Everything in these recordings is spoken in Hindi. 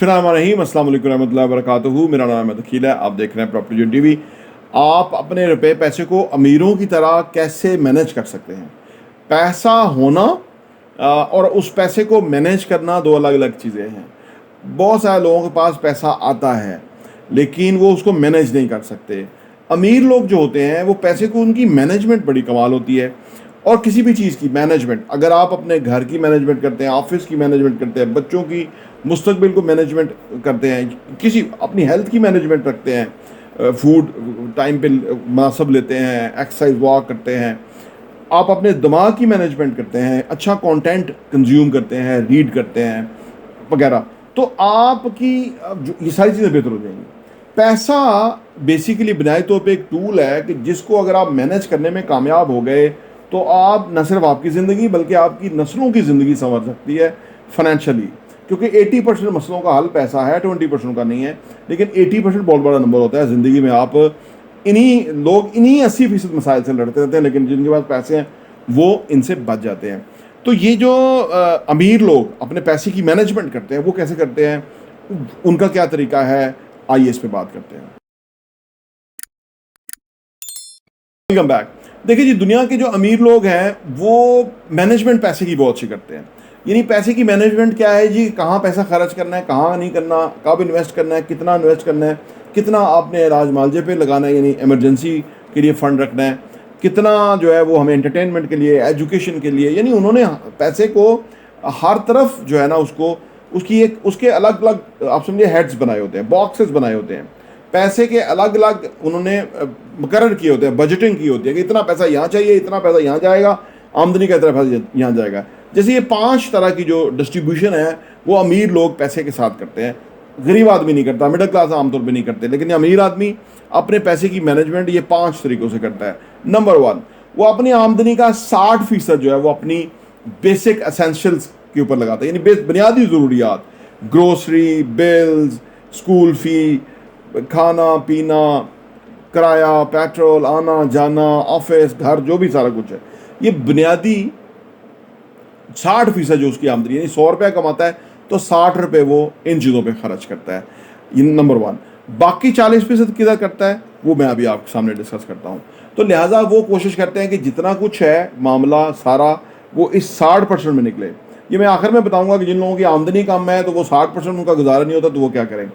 बिस्मिल्लाहिर्रहमानिर्रहीम, अस्सलाम वालेकुम रहमतुल्लाहि व बरकातुहू। मेरा नाम है अकील है, आप देख रहे हैं प्रॉपर्टी जन टीवी। आप अपने रुपए पैसे को अमीरों की तरह कैसे मैनेज कर सकते हैं? पैसा होना और उस पैसे को मैनेज करना दो अलग अलग चीज़ें हैं। बहुत सारे लोगों के पास पैसा आता है लेकिन वो उसको मैनेज नहीं कर सकते। अमीर लोग जो होते हैं वो पैसे को, उनकी मैनेजमेंट बड़ी कमाल होती है। और किसी भी चीज़ की मैनेजमेंट, अगर आप अपने घर की मैनेजमेंट करते हैं, ऑफिस की मैनेजमेंट करते हैं, बच्चों की मुस्तकबिल को मैनेजमेंट करते हैं, किसी अपनी हेल्थ की मैनेजमेंट रखते हैं, फूड टाइम पे मुनासब लेते हैं, एक्सरसाइज वॉक करते हैं, आप अपने दिमाग की मैनेजमेंट करते हैं, अच्छा कंटेंट कंज्यूम करते हैं, रीड करते हैं वगैरह, तो आपकी ये सारी चीज़ें बेहतर हो जाएंगी। पैसा बेसिकली बुनियादी तौर पे एक टूल है कि जिसको अगर आप मैनेज करने में कामयाब हो गए तो आप न सिर्फ आपकी ज़िंदगी बल्कि आपकी नस्लों की ज़िंदगी संवर सकती है फाइनेंशियली। क्योंकि 80% मसलों का हल पैसा है, 20% का नहीं है। लेकिन 80% बहुत बड़ा नंबर होता है ज़िंदगी में। आप इन्हीं 80% मसाइल से लड़ते रहते हैं, लेकिन जिनके पास पैसे हैं वो इनसे बच जाते हैं। तो ये जो अमीर लोग अपने पैसे की मैनेजमेंट करते हैं वो कैसे करते हैं, उनका क्या तरीका है, आइए इस पे बात करते हैं। Welcome back. देखिए जी, दुनिया के जो अमीर लोग हैं वो मैनेजमेंट पैसे की बहुत अच्छी करते हैं। यानी पैसे की मैनेजमेंट क्या है जी, कहाँ पैसा खर्च करना है, कहाँ नहीं करना, कब इन्वेस्ट करना है, कितना इन्वेस्ट करना है, कितना आपने इलाज मालजे पे लगाना है, यानी इमरजेंसी के लिए फ़ंड रखना है, कितना जो है वो हमें एंटरटेनमेंट के लिए, एजुकेशन के लिए, यानी उन्होंने पैसे को हर तरफ जो है ना उसको उसके अलग अलग आप समझिए हेड्स बनाए होते हैं, बॉक्सेस बनाए होते हैं। पैसे के अलग अलग उन्होंने मुकर्रर किए होते हैं, बजटिंग की होती है कि इतना पैसा यहाँ चाहिए, इतना पैसा यहाँ जाएगा, आमदनी का इतना पैसा यहाँ जाएगा। जैसे ये 5 तरह की जो डिस्ट्रीब्यूशन है वो अमीर लोग पैसे के साथ करते हैं। गरीब आदमी नहीं करता, मिडिल क्लास आमतौर पे नहीं करते, लेकिन अमीर आदमी अपने पैसे की मैनेजमेंट ये 5 तरीक़ों से करता है। नंबर 1, वो अपनी आमदनी का 60% जो है वो अपनी बेसिक एसेंशियल्स के ऊपर लगाता है, यानी बुनियादी ज़रूरियात, ग्रोसरी, बिल्स, स्कूल फ़ी, खाना पीना, किराया, पेट्रोल, आना जाना, ऑफिस, घर, जो भी सारा कुछ है, ये बुनियादी 60% जो उसकी आमदनी, यानी 100 रुपया कमाता है तो 60 रुपये वो इन चीज़ों पे खर्च करता है। ये नंबर 1। बाकी 40% किधर करता है वो मैं अभी आपके सामने डिस्कस करता हूँ। तो लिहाजा वो कोशिश करते हैं कि जितना कुछ है मामला सारा वो इस 60% में निकले। ये मैं आखिर में बताऊंगा कि जिन लोगों की आमदनी कम है तो वो 60% उनका गुजारा नहीं होता तो वो क्या करें।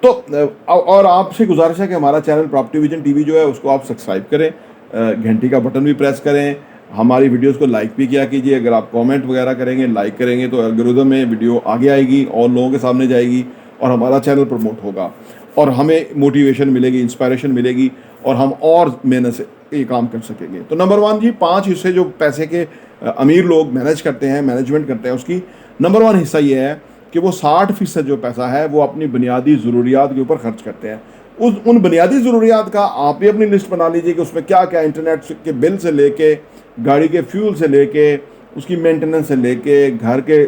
तो और आपसे गुजारिश है कि हमारा चैनल प्रॉपर्टी विजन टीवी जो है उसको आप सब्सक्राइब करें, घंटी का बटन भी प्रेस करें, हमारी वीडियोस को लाइक भी किया कीजिए। अगर आप कमेंट वगैरह करेंगे, लाइक करेंगे तो एल्गोरिथम में वीडियो आगे आएगी और लोगों के सामने जाएगी और हमारा चैनल प्रमोट होगा और हमें मोटिवेशन मिलेगी, इंस्पायरेशन मिलेगी और हम और मेहनत से ये काम कर सकेंगे। तो नंबर 1 जी, 5 हिस्से जो पैसे के अमीर लोग मैनेज करते हैं, मैनेजमेंट करते हैं, उसकी नंबर 1 हिस्सा ये है कि वो 60% जो पैसा है वो अपनी बुनियादी ज़रूरियात के ऊपर खर्च करते हैं। उन बुनियादी ज़रूरियात का आप भी अपनी लिस्ट बना लीजिए कि उसमें क्या क्या, इंटरनेट के बिल से लेके, गाड़ी के फ्यूल से लेके, उसकी मेंटेनेंस से लेके, घर के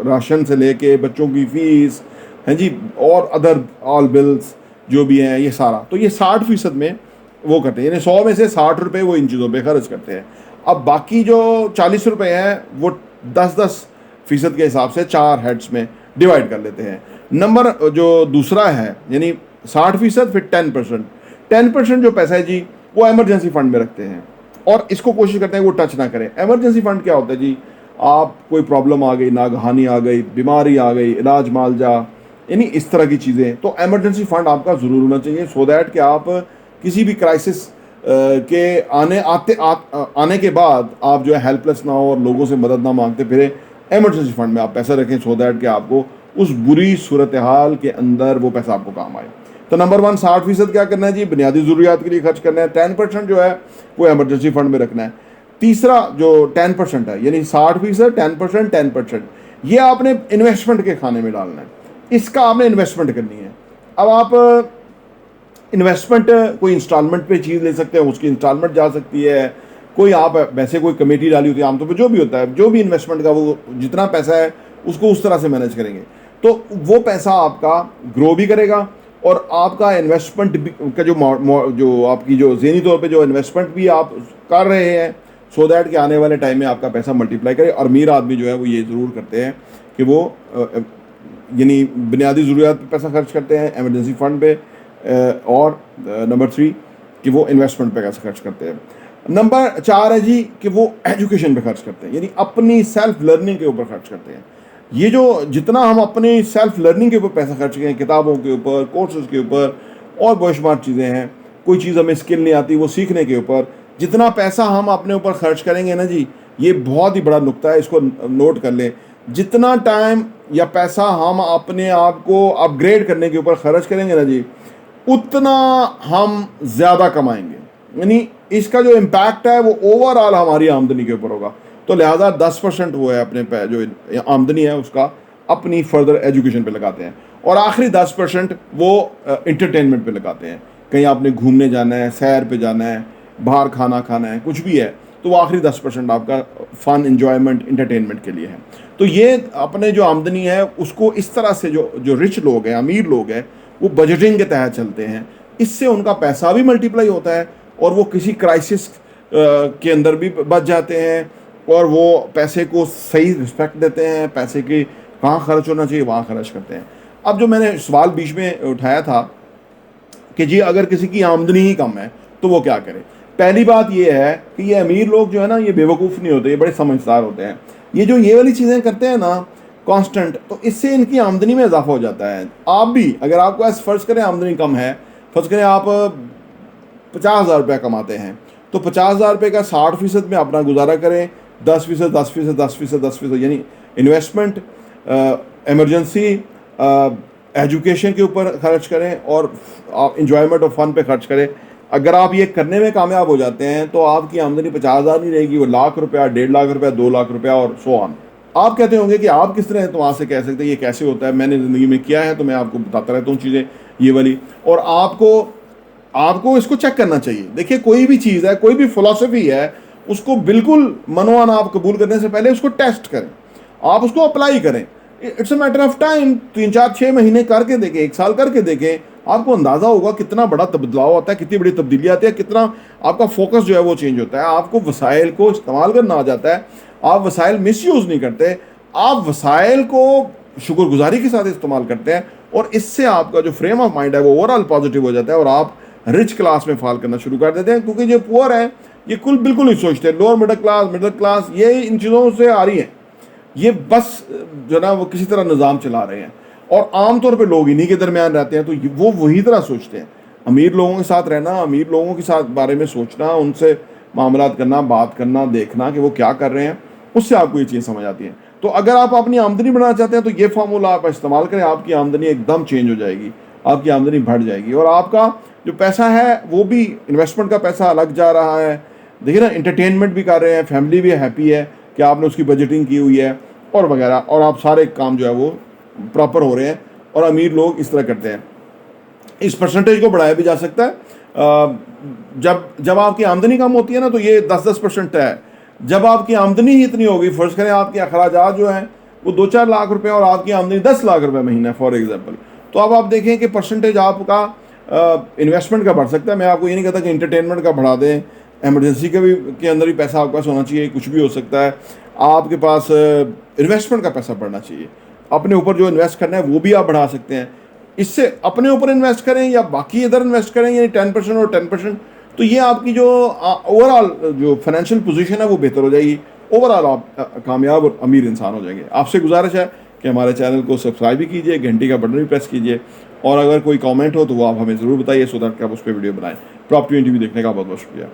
राशन से लेके, बच्चों की फ़ीस है जी, और अदर ऑल बिल्स जो भी हैं, ये सारा। तो ये 60% में वो करते हैं, यानी 100 में से 60 रुपये वो इन चीज़ों पे खर्च करते हैं। अब बाकी जो 40 रुपये हैं वो 10% के हिसाब से 4 हेड्स में डिवाइड कर लेते हैं। नंबर जो दूसरा है यानी 60%, फिर 10% जो पैसा है जी वो एमरजेंसी फंड में रखते हैं और इसको कोशिश करते हैं वो टच ना करें। एमरजेंसी फंड क्या होता है जी, आप कोई प्रॉब्लम आ गई, नागहानी आ गई, बीमारी आ गई, इलाज मालजा, यानी इस तरह की चीज़ें, तो एमरजेंसी फंड आपका ज़रूर होना चाहिए सो दैट कि आप किसी भी क्राइसिस के आने के बाद आप जो है हेल्पलेस ना हो और लोगों से मदद ना मांगते फिरें। एमरजेंसी फंड में आप पैसा रखें सो दैट कि आपको उस बुरी सूरत हाल के अंदर वो पैसा आपको काम आए। तो नंबर 1, 60% क्या करना है जी, बुनियादी ज़रूरियात के लिए खर्च करना है। 10% जो है वो एमरजेंसी फंड में रखना है। तीसरा जो 10% है, यानी 60%, 10%, ये आपने इन्वेस्टमेंट के खाने में डालना है, इसका आपने इन्वेस्टमेंट करनी है। अब आप इन्वेस्टमेंट कोई इंस्टॉलमेंट पे चीज़ ले सकते हैं, उसकी इंस्टॉलमेंट जा सकती है, कोई आप वैसे कोई कमेटी डाली होती है आमतौर पर, जो भी होता है, जो भी इन्वेस्टमेंट का वो जितना पैसा है उसको उस तरह से मैनेज करेंगे तो वो पैसा आपका ग्रो भी करेगा और आपका इन्वेस्टमेंट का जो आपकी जो ज़हनी तौर पे जो इन्वेस्टमेंट भी आप कर रहे हैं सो दैट कि आने वाले टाइम में आपका पैसा मल्टीप्लाई करे। और अमीर आदमी जो है वो ये ज़रूर करते हैं कि वो यानी बुनियादी ज़रूरियात पे पैसा खर्च करते हैं, एमरजेंसी फ़ंड पे, और नंबर 3 कि वो इन्वेस्टमेंट पे पैसा खर्च करते हैं। नंबर 4 है जी कि वो एजुकेशन पे खर्च करते हैं, यानी अपनी सेल्फ लर्निंग के ऊपर खर्च करते हैं। ये जो जितना हम अपनी सेल्फ लर्निंग के ऊपर पैसा खर्च करें, किताबों के ऊपर, कोर्सेज के ऊपर और बेशुमार चीज़ें हैं, कोई चीज़ हमें स्किल नहीं आती वो सीखने के ऊपर, जितना पैसा हम अपने ऊपर खर्च करेंगे ना जी, ये बहुत ही बड़ा नुक्ता है, इसको नोट कर लें। जितना टाइम या पैसा हम अपने आप को अपग्रेड करने के ऊपर खर्च करेंगे ना जी, उतना हम ज़्यादा कमाएंगे, यानी इसका जो इम्पैक्ट है वो ओवरऑल हमारी आमदनी के ऊपर होगा। तो लिहाजा 10% वो है अपने जो आमदनी है उसका अपनी फर्दर एजुकेशन पे लगाते हैं, और आखिरी 10% वो इंटरटेनमेंट पे लगाते हैं। कहीं आपने घूमने जाना है, सैर पे जाना है, बाहर खाना खाना है, कुछ भी है, तो वो आखिरी 10% आपका फ़न, इंजॉयमेंट, इंटरटेनमेंट के लिए है। तो ये अपने जो आमदनी है उसको इस तरह से जो रिच लोग हैं, अमीर लोग हैं, वो बजटिंग के तहत चलते हैं। इससे उनका पैसा भी मल्टीप्लाई होता है और वो किसी क्राइसिस के अंदर भी बच जाते हैं, और वो पैसे को सही रिस्पेक्ट देते हैं, पैसे की कहाँ खर्च होना चाहिए वहाँ खर्च करते हैं। अब जो मैंने सवाल बीच में उठाया था कि जी अगर किसी की आमदनी ही कम है तो वो क्या करे। पहली बात ये है कि ये अमीर लोग जो है ना, ये बेवकूफ़ नहीं होते, ये बड़े समझदार होते हैं। ये ये वाली चीज़ें करते हैं ना कांस्टेंट, तो इससे इनकी आमदनी में इजाफा हो जाता है। आप भी अगर आपको ऐसे फ़र्ज़ करें आमदनी कम है, फ़र्ज़ करें आप 50,000 रुपये कमाते हैं, तो 50,000 रुपये का 60% में अपना गुजारा करें, 10%, 10%, 10%, 10%, यानी इन्वेस्टमेंट, एमरजेंसी, एजुकेशन के ऊपर खर्च करें और इंजॉयमेंट और फन पे खर्च करें। अगर आप ये करने में कामयाब हो जाते हैं तो आपकी आमदनी 50,000 नहीं रहेगी, वो लाख रुपया, 1.5 लाख रुपया, 2 लाख रुपया और सो ऑन। आप कहते होंगे कि आप किस तरह तो वहाँ से कह सकते हैं ये कैसे होता है, मैंने ज़िंदगी में किया है तो मैं आपको बताता रहता हूँ चीज़ें ये वाली, और आपको इसको चेक करना चाहिए। देखिए कोई भी चीज़ है, कोई भी फ़िलॉसफी है, उसको बिल्कुल मनोमान आप कबूल करने से पहले उसको टेस्ट करें, आप उसको अप्लाई करें। It's a matter of time, 3, 4, 6 महीने करके देखें, 1 साल करके देखें, आपको अंदाज़ा होगा कितना बड़ा बदलाव आता है, कितनी बड़ी तब्दीली आती है, कितना आपका फोकस जो है वो चेंज होता है। आपको वसाइल को इस्तेमाल करना आ जाता है, आप वसाइल मिसयूज़ नहीं करते, आप वसाइल को शुक्रगुजारी के साथ इस्तेमाल करते हैं, और इससे आपका जो फ्रेम ऑफ माइंड है वो ओवरऑल पॉजिटिव हो जाता है और आप रिच क्लास में फॉल करना शुरू कर देते हैं। क्योंकि जो पुअर हैं ये बिल्कुल नहीं सोचते, लोअर मिडिल क्लास ये इन चीज़ों से आ रही हैं, ये बस जो ना वो किसी तरह निज़ाम चला रहे हैं, और आमतौर पे लोग इन्हीं के दरमियान रहते हैं, तो वो वही तरह सोचते हैं। अमीर लोगों के साथ रहना, अमीर लोगों के साथ बारे में सोचना, उनसे मामलात करना, बात करना, देखना कि वो क्या कर रहे हैं, उससे आपको ये चीज़ समझ आती है। तो अगर आप अपनी आमदनी बढ़ाना चाहते हैं तो ये फार्मूला आप इस्तेमाल करें, आपकी आमदनी एकदम चेंज हो जाएगी, आपकी आमदनी बढ़ जाएगी, और आपका जो पैसा है वो भी इन्वेस्टमेंट का पैसा अलग जा रहा है। देखिए ना, इंटरटेनमेंट भी कर रहे हैं, फैमिली भी हैप्पी है कि आपने उसकी बजटिंग की हुई है और वगैरह, और आप सारे काम जो है वो प्रॉपर हो रहे हैं। और अमीर लोग इस तरह करते हैं। इस परसेंटेज को बढ़ाया भी जा सकता है। जब आपकी आमदनी कम होती है ना तो ये 10% है। जब आपकी आमदनी ही इतनी होगी, फ़र्ज़ करें आपके अखराजात जो हैं वो 2-4 लाख रुपए और आपकी आमदनी 10 लाख रुपए महीना फॉर एग्जांपल, तो अब आप देखें कि परसेंटेज आपका इन्वेस्टमेंट का बढ़ सकता है। मैं आपको ये नहीं कहता कि इंटरटेनमेंट का बढ़ा दें, एमरजेंसी के अंदर भी पैसा आपके पास होना चाहिए, कुछ भी हो सकता है। आपके पास इन्वेस्टमेंट का पैसा बढ़ना चाहिए, अपने ऊपर जो इन्वेस्ट करना है वो भी आप बढ़ा सकते हैं। इससे अपने ऊपर इन्वेस्ट करें या बाकी इधर इन्वेस्ट करें, यानी 10% और 10%, तो ये आपकी जो ओवरऑल जो फाइनेंशियल पोजीशन है वो बेहतर हो जाएगी। ओवरऑल आप कामयाब और अमीर इंसान हो जाएंगे। आपसे गुजारिश है कि हमारे चैनल को सब्सक्राइब भी कीजिए, घंटी का बटन भी प्रेस कीजिए, और अगर कोई कमेंट हो तो वो आप हमें ज़रूर बताइए, सो दैट कि आप उस पर वीडियो बनाएं। प्रॉपर्टी इंटरव्यू देखने का बहुत बहुत शुक्रिया।